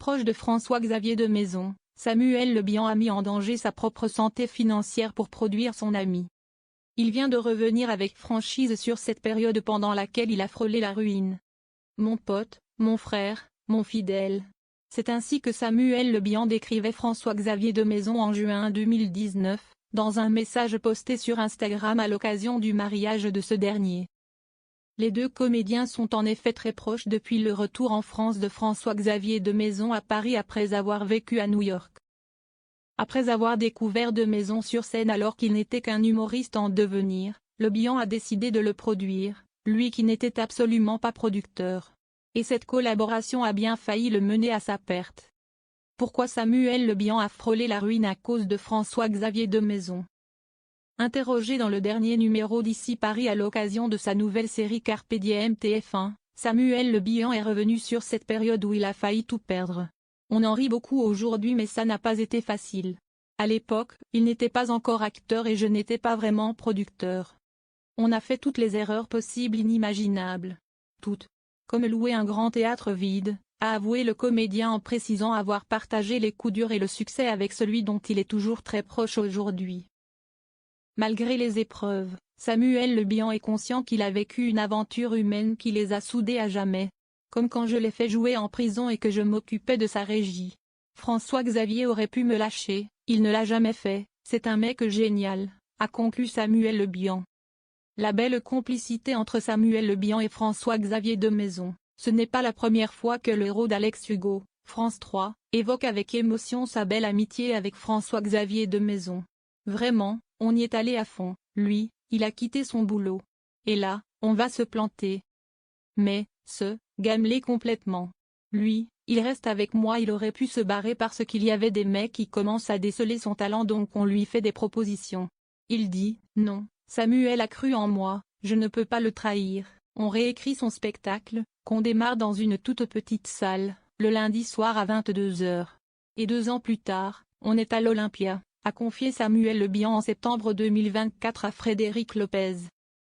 proche de François-Xavier de Maisons, Samuel Le Bihan a mis en danger sa propre santé financière pour produire son ami. Il vient de revenir avec franchise sur cette période pendant laquelle il a frôlé la ruine. Mon pote, mon frère, mon fidèle. C'est ainsi que Samuel Le Bihan décrivait François-Xavier de Maisons en juin 2019, dans un message posté sur Instagram à l'occasion du mariage de ce dernier. Les deux comédiens sont en effet très proches depuis le retour en France de François-Xavier de Maisons à Paris après avoir vécu à New York. Après avoir découvert de Maisons sur scène alors qu'il n'était qu'un humoriste en devenir, Le Bihan a décidé de le produire, lui qui n'était absolument pas producteur. Et cette collaboration a bien failli le mener à sa perte. Pourquoi Samuel Le Bihan a frôlé la ruine à cause de François-Xavier de Maisons? Interrogé dans le dernier numéro d'Ici Paris à l'occasion de sa nouvelle série Carpe Diem TF1, Samuel Le Bihan est revenu sur cette période où il a failli tout perdre. On en rit beaucoup aujourd'hui mais ça n'a pas été facile. À l'époque, il n'était pas encore acteur et je n'étais pas vraiment producteur. On a fait toutes les erreurs possibles inimaginables. Toutes. Comme louer un grand théâtre vide, a avoué le comédien en précisant avoir partagé les coups durs et le succès avec celui dont il est toujours très proche aujourd'hui. Malgré les épreuves, Samuel Le Bihan est conscient qu'il a vécu une aventure humaine qui les a soudés à jamais. Comme quand je l'ai fait jouer en prison et que je m'occupais de sa régie. François-Xavier aurait pu me lâcher, il ne l'a jamais fait, c'est un mec génial, a conclu Samuel Le Bihan. La belle complicité entre Samuel Le Bihan et François-Xavier de Maisons, ce n'est pas la première fois que le héros d'Alex Hugo, France 3, évoque avec émotion sa belle amitié avec François-Xavier de Maisons. Vraiment, on y est allé à fond, lui, il a quitté son boulot. Et là, on va se planter. Mais, gamelé complètement. Lui, il reste avec moi. Il aurait pu se barrer parce qu'il y avait des mecs qui commencent à déceler son talent donc on lui fait des propositions. Il dit, non, Samuel a cru en moi, je ne peux pas le trahir. On réécrit son spectacle, qu'on démarre dans une toute petite salle, le lundi soir à 22h. Et 2 ans plus tard, on est à l'Olympia, a confié Samuel Le Bihan en septembre 2024 à Frédéric Lopez.